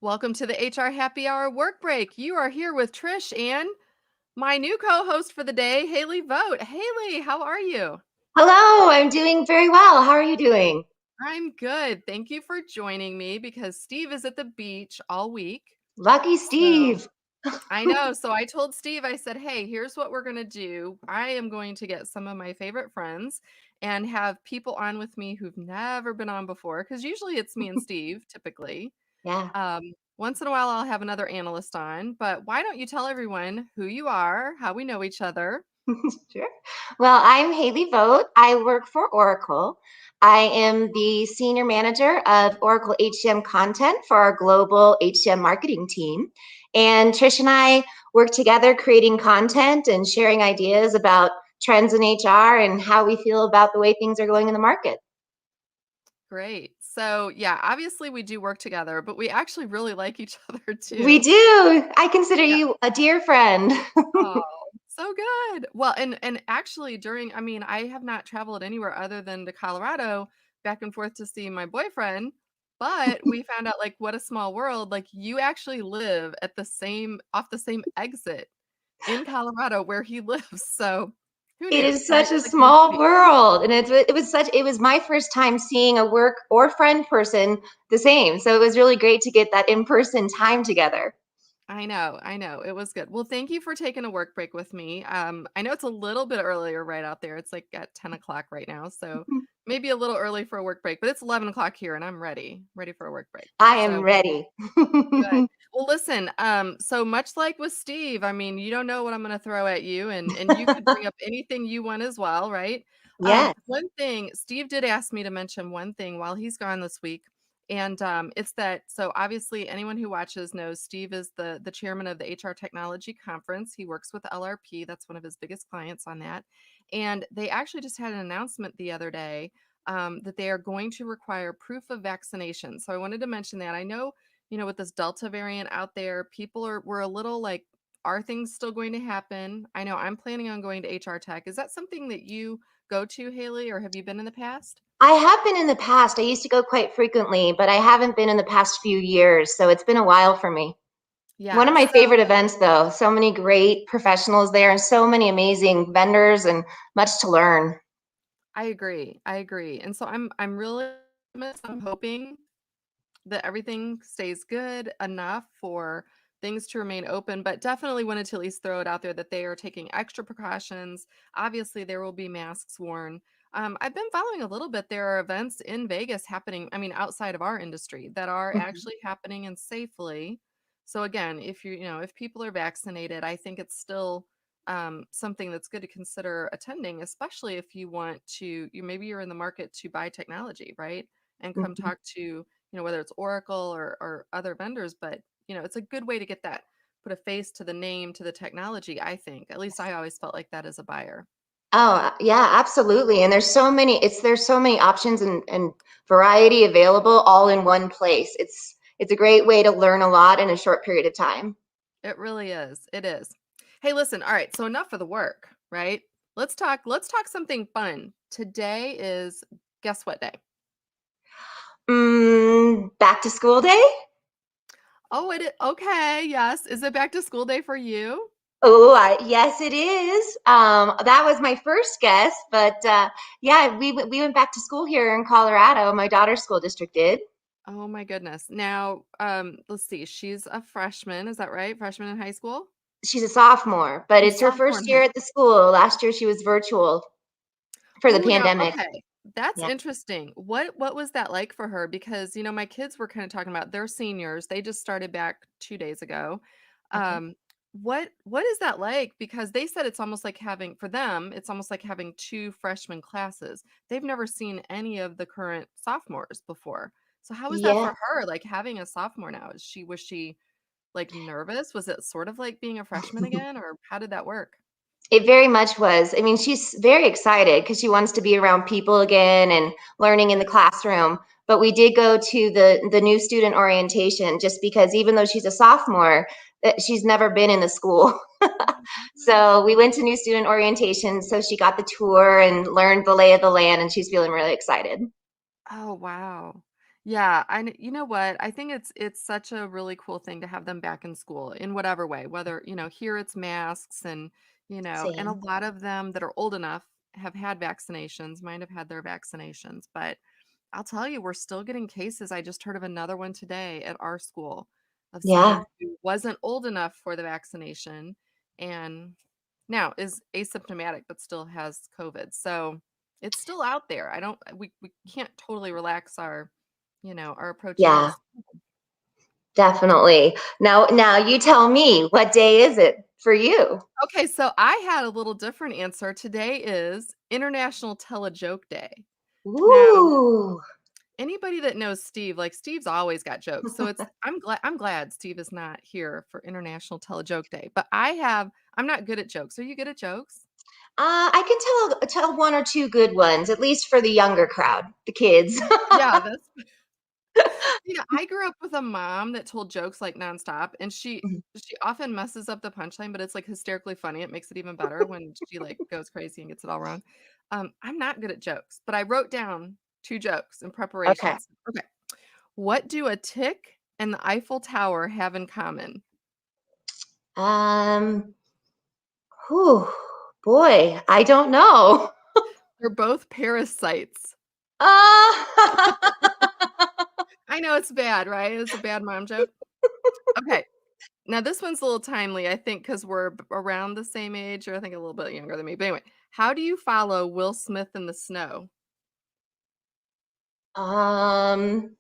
Welcome to the HR Happy Hour Work Break. You are here with Trish and my new co-host for the day, Haley Vogt. Haley, how are you? Hello, I'm doing very well. How are you doing? I'm good. Thank you for joining me because Steve is at the beach all week. Lucky So Steve. I know. So I told Steve, I said, hey, here's what we're going to do. I am going to get some of my favorite friends and have people on with me who've never been on before. Because usually it's me and Steve, typically. Yeah, Once in a while, I'll have another analyst on, but why don't you tell everyone who you are, how we know each other? sure. Well, I'm Haley Vogt. I work for Oracle. I am the senior manager of Oracle HCM content for our global HCM marketing team. And Trish and I work together creating content and sharing ideas about trends in HR and how we feel about the way things are going in the market. Great. So, yeah, obviously we do work together, but we actually really like each other We too. do. I consider Yeah. you a dear friend. Oh, so good. Well, and actually I mean, I have not traveled anywhere other than to Colorado back and forth to see my boyfriend, but we found out like what a small world. Like you actually live at the same off the same exit in Colorado where he lives. So, who It knew? is Right? such a Like small world, and it was my first time seeing a work or friend person the same. So it was really great to get that in-person time together. I know, I know. It was good. Well, thank you for taking a work break with me. I know it's a little bit earlier right out there. It's like at 10 o'clock right now. So maybe a little early for a work break, but it's 11 o'clock here and I'm ready for a work break. I am So ready. good. Well, listen, so much like with Steve, I mean, you don't know what I'm going to throw at you and you could bring up anything you want as well, right? Yes. One thing, Steve did ask me to mention one thing while he's gone this week. And it's that so obviously anyone who watches knows Steve is the chairman of the HR Technology Conference. He works with LRP. That's one of his biggest clients on that. And they actually just had an announcement the other day that they are going to require proof of vaccination. So I wanted to mention that. I know with this Delta variant out there, people we're a little like, are things still going to happen? I know I'm planning on going to HR Tech. Is that something that you go to, Haley, or have you been in the past? I have been in the past. I used to go quite frequently, but I haven't been in the past few years, so it's been a while for me. One Yeah. of my So favorite events, though. So many great professionals there and so many amazing vendors and much to learn. I agree. I agree. And so I'm really I'm hoping that everything stays good enough for things to remain open, but definitely wanted to at least throw it out there that they are taking extra precautions. Obviously, there will be masks worn. I've been following a little bit. There are events in Vegas happening, I mean, outside of our industry that are Mhm. actually happening and safely. So again, if people are vaccinated, I think it's still something that's good to consider attending, especially if you want to, maybe you're in the market to buy technology, right? And come Mhm. talk to whether it's Oracle or other vendors, but it's a good way to get that, put a face to the name, to the technology, I think. At least I always felt like that as a buyer. Oh, yeah, absolutely. And there's so many options and variety available all in one place. It's a great way to learn a lot in a short period of time. It really is. It is. Hey, listen, all right, so enough of the work, right? Let's talk something fun. Today is guess what day? Back to school day? Oh, okay, yes. Is it back to school day for you? Oh, yes, it is. That was my first guess, but yeah, we went back to school here in Colorado. My daughter's school district did. Oh my goodness. Now, let's see. She's a freshman, is that right? Freshman in high school? She's a sophomore, but A it's her sophomore in first high year at the school. Last year she was virtual for the Oh, now pandemic. okay. That's Yeah. interesting. What was that like for her? Because, my kids were kind of talking about they're seniors. They just started back 2 days ago. Okay. What is that like? Because they said it's almost like having for them, it's almost like having two freshman classes. They've never seen any of the current sophomores before. So how is that Yeah. for her? Like having a sophomore now? Was she like nervous? Was it sort of like being a freshman again, or how did that work? It very much was. I mean, she's very excited because she wants to be around people again and learning in the classroom. But we did go to the new student orientation just because even though she's a sophomore, she's never been in the school. Oh my goodness. So we went to new student orientation. So she got the tour and learned the lay of the land, and she's feeling really excited. Oh, wow. Yeah, you know what? I think it's such a really cool thing to have them back in school in whatever way, whether, here it's masks and, and a Same. lot of them that are old enough have had vaccinations, might have had their vaccinations, but I'll tell you, we're still getting cases. I just heard of another one today at our school of someone Yeah. who wasn't old enough for the vaccination and now is asymptomatic but still has COVID. So it's still out there. I don't we can't totally relax our approach either to Yeah, definitely. Now you tell me, what day is it for you? Okay, so I had a little different answer. Today is International Tell a Joke Day. Now, Ooh. anybody that knows Steve, like Steve's always got jokes. So I'm glad Steve is not here for International Tell a Joke Day. But I'm not good at jokes. Are you good at jokes? I can tell one or two good ones, at least for the younger crowd, the kids. Yeah, that's I grew up with a mom that told jokes like nonstop, and she often messes up the punchline, but it's like hysterically funny. It makes it even better when she like goes crazy and gets it all wrong. I'm not good at jokes, but I wrote down two jokes in Okay. preparations. Okay. What do a tick and the Eiffel Tower have in common? Um, whew, boy, I don't know. They're both parasites. Uh, I know it's bad, right? It's a bad mom joke. Okay. Now this one's a little timely, I think, because we're around the same age, or I think a little bit younger than me. But anyway, how do you follow Will Smith in the snow? um,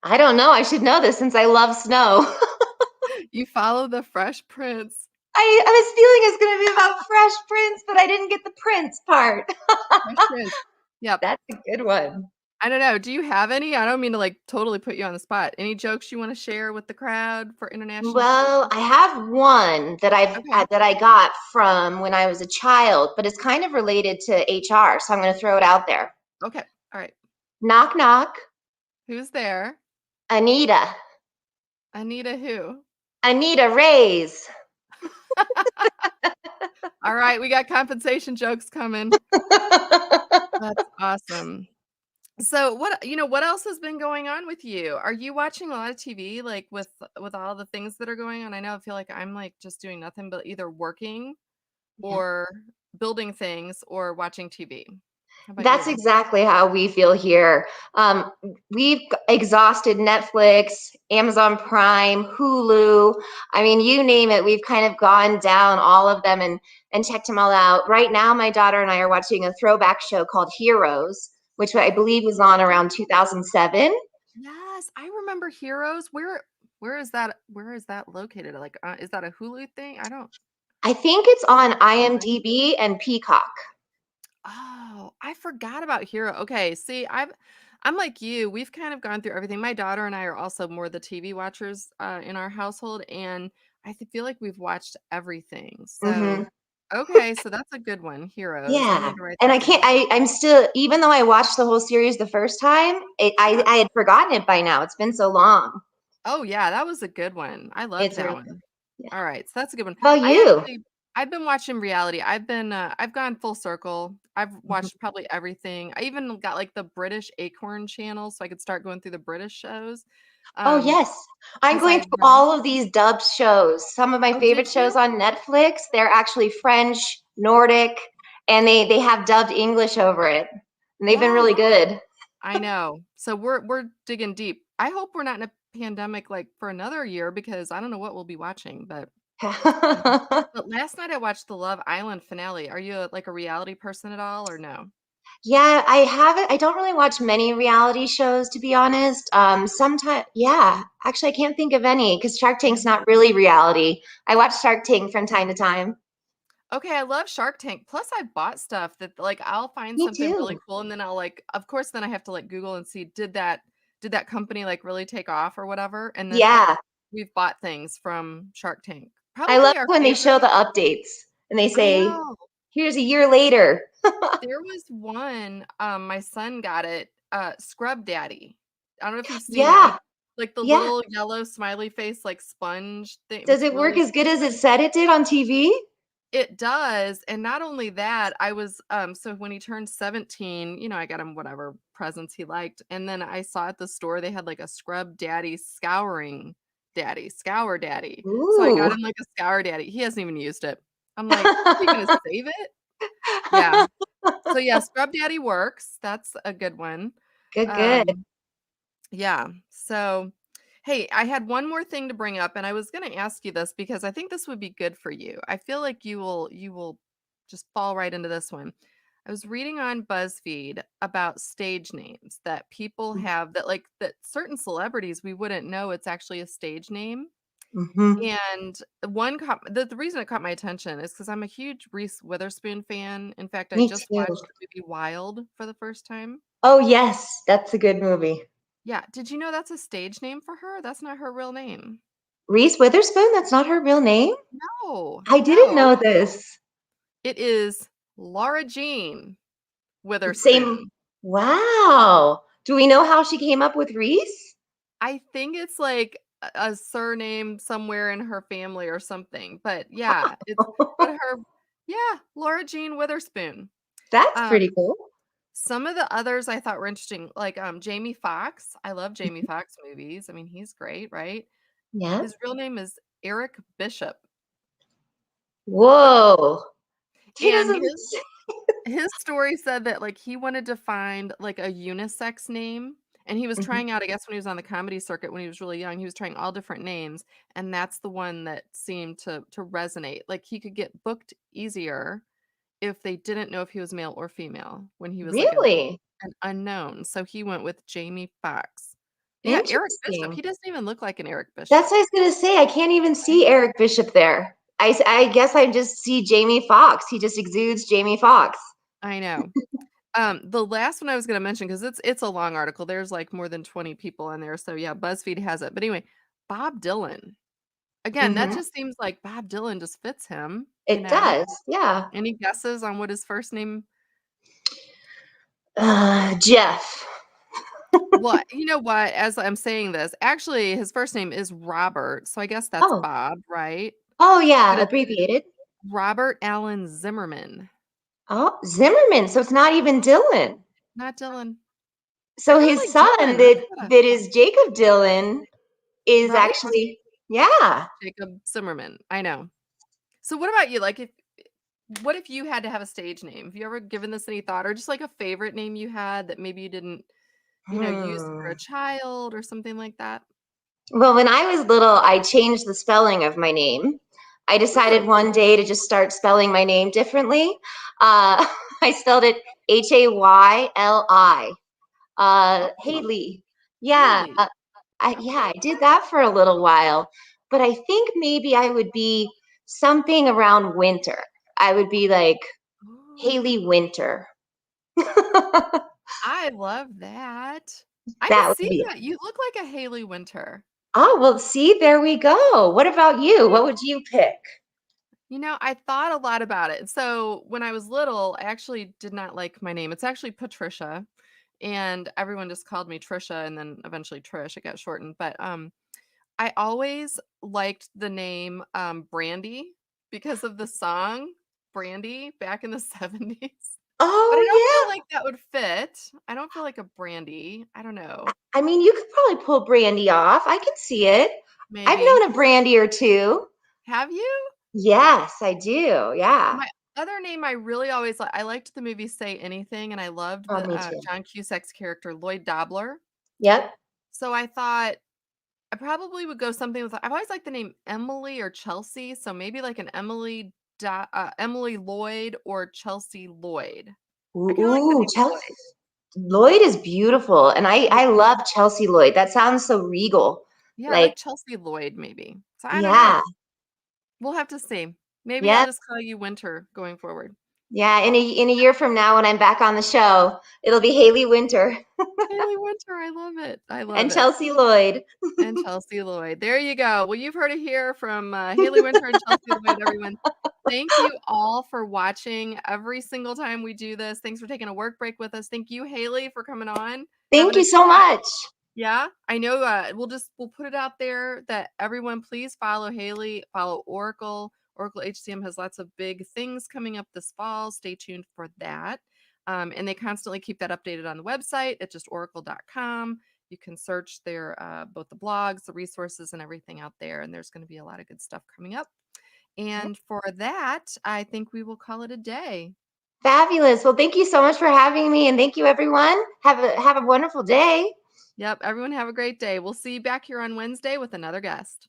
I don't know. I should know this since I love snow. You follow the Fresh Prince. I was feeling it's going to be about Fresh Prince, but I didn't get the Prince part. Fresh Prince. Yep. That's a good one. I don't know. Do you have any? I don't mean to like totally put you on the spot. Any jokes you want to share with the crowd for International Well, Television? I have one Okay. that I got from when I was a child, but it's kind of related to HR, so I'm going to throw it out there. Okay. All right. Knock knock, Who's there? Anita. Anita who? Anita Rays. All right, we got compensation jokes coming. That's awesome. So what else has been going on with you? Are you watching a lot of TV like with all the things that are going on? I feel like I'm like just doing nothing but either working Yeah. or building things or watching TV. How about That's you? exactly how we feel here. We've exhausted Netflix, Amazon Prime, Hulu. I mean, you name it. We've kind of gone down all of them and checked them all out. Right now, my daughter and I are watching a throwback show called Heroes, which I believe was on around 2007. Yes, I remember Heroes. Where is that? Where is that located? Like, is that a Hulu thing? I don't. I think it's on Can't find it. IMDb and Peacock. Oh, I forgot about Hero. Okay, see, I'm like you. We've kind of gone through everything. My daughter and I are also more the TV watchers in our household, and feel like we've watched everything. So, Hmm. okay, so that's a good one. Heroes. I Yeah. need to write And that down. I'm still, even though I watched the whole series the first time, Yeah. I had forgotten it by now. It's been so long. Oh yeah, that was a good one. I loved It's that really, one. yeah. All right, so that's a good one. How about I you? actually I've been watching reality. I've gone full circle. I've Mhm. watched probably everything. I even got like the British Acorn channel so I could start going through the British shows. Oh, Um, yes. I'm because going I through have all of these dubbed shows. Some of my Oh, did favorite shows you? on Netflix, they're actually French, Nordic, and they have dubbed English over it. And they've been Yes, really good. I know. So we're digging deep. I hope we're not in a pandemic like for another year because I don't know what we'll be watching, but last night I watched the Love Island finale. Are you like a reality person at all or no? Yeah, I don't really watch many reality shows, to be honest. Sometimes, yeah, actually, I can't think of any because Shark Tank's not really reality. I watch Shark Tank from time to time. Okay, I love Shark Tank. Plus, I bought stuff that like I'll find Me something really too. cool, and then I'll like, of course, then I have to like Google and see did that company like really take off or whatever. And then Yeah, we've bought things from Shark Tank. I love Probably our when they show favorite. the updates and they I say, know "Here's a year later." there was one. My son got it. Scrub Daddy. I don't know if you've seen that. Yeah, Like the yeah. little yellow smiley face, like sponge thing. It Does was it work really as good as it said it did on TV? It does, and not only that, I was, so when he turned 17, I got him whatever presents he liked, and then I saw at the store they had, like, a Scrub Daddy scouring daddy, Scour Daddy, so I got Ooh. him, like, a Scour Daddy. He hasn't even used it. I'm like, "What, are you gonna save it?" Yeah. So, yeah, Scrub Daddy works, that's a good one. Good, good. Um yeah. So, hey, I had one more thing to bring up, and I was going to ask you this because I think this would be good for you. I feel like you will just fall right into this one. I was reading on BuzzFeed about stage names that people have that certain celebrities we wouldn't know it's actually a stage name. Hmm. And the reason it caught my attention is because I'm a huge Reese Witherspoon fan. In fact, I Me just too. watched the movie Wild for the first time. Oh, yes, that's a good movie. Yeah, did you know that's a stage name for her? That's not her real name. Reese Witherspoon, that's not her real name? No, I didn't no. know this. It is Laura Jean Same. Witherspoon. Wow. Do we know how she came up with Reese? I think it's like a surname somewhere in her family or something, but yeah, Laura Jean Witherspoon. That's pretty Um, cool. some of the others I thought were interesting, like, Jamie Foxx. I love Jamie Foxx movies. I mean, he's great, right? Yeah. His real name is Eric Bishop, Whoa. She and doesn't. his story said that, like, he wanted to find, like, a unisex name, and he was Mhm. trying out I guess when he was on the comedy circuit when he was really young, he was trying all different names, and that's the one that seemed to resonate. Like, he could get booked easier if they didn't know if he was male or female when he was, like, Really an unknown, so he went with Jamie Foxx. Yeah, Eric Bishop, interesting. he doesn't even look like an Eric That's Bishop, what I was gonna say. I can't even see right? Eric Bishop there. I guess I just see Jamie Foxx. He just exudes Jamie Foxx. I know. The last one I was gonna mention because it's a long article, there's, like, more than 20 people in there, so, yeah, BuzzFeed has it, but anyway, Bob Dylan. Again, that Hmm. just seems like Bob Dylan just fits him, you It know? does. Yeah. Any guesses on what his first name. Jeff. Well, you know what? As I'm saying this, actually, his first name is Robert, so I guess that's Oh. Bob, right? Oh, But yeah. it's Abbreviated. Robert Allen Zimmerman, Oh, Zimmerman. So it's not even Dylan. not Dylan. I So kinda his like son Dylan, that's what that is Jacob Dylan is right? actually, yeah. Jacob Zimmerman, I know. So what about you? Like, what if you had to have a stage name? Have you ever given this any thought or just, like, a favorite name you had that maybe you didn't, use for Hmm. a child or something like that? Well, when I was little, I changed the spelling of my name. I decided Really? one day to just start spelling my name differently. Uh, I spelled it Hayli. Oh, Haley. Yeah, really? I Okay. did that for a little while, but I think maybe I would be something around winter. I would be like Ooh, Haley Winter. That I love that. I could would see be. that. You look like a Haley Winter. Oh, well, see, there we go. What about you? Right? What would you pick? I thought a lot about it. So when I was little, I actually did not like my name. It's actually Patricia, and everyone just called me Trisha, and then eventually Trish. It got shortened, but I always liked the name Brandy because of the song Brandy back in the 70s. But I don't feel Oh, like that would fit. I don't feel like a Brandy. I don't know. yeah. I mean, you could probably pull Brandy off. I can see it. I've Maybe. known a Brandy or two. Have you? Yes, I do. Yeah. My other name I really always I liked the movie Say Anything, and I loved Oh, the, me too. John Cusack's character, Lloyd Dobler. Yep. So I thought I probably would go something with I've always liked the name Emily or Chelsea, so maybe like an Emily Lloyd or Chelsea Lloyd. I kinda like the Ooh, name Chelsea Lloyd. Lloyd is beautiful, and Yeah. I love Chelsea Lloyd. That sounds so regal. Yeah, I Like, like Chelsea Lloyd maybe. So I don't know. yeah, We'll have to see. Maybe I'll yeah, just call you Winter going forward. yeah. In a year from now, when I'm back on the show, it'll be Haley Winter Haley Winter, I love it. I love and it. Chelsea Lloyd. And Chelsea Lloyd. There you go. Well, you've heard it here from Haley Winter and Chelsea Lloyd, everyone. Thank you all for watching every single time we do this. Thanks for taking a work break with us. Thank you, Haley, for coming on, Thank having a you so chat. much. Yeah, I know. We'll put it out there that everyone please follow Haley, follow Oracle. Oracle HCM has lots of big things coming up this fall. Stay tuned for that. And they constantly keep that updated on the website at just oracle.com. You can search their both the blogs, the resources, and everything out there. And there's going to be a lot of good stuff coming up. And for that, I think we will call it a day. Fabulous. Well, thank you so much for having me, and thank you, everyone. Have a wonderful day. Yep. Everyone have a great day. We'll see you back here on Wednesday with another guest.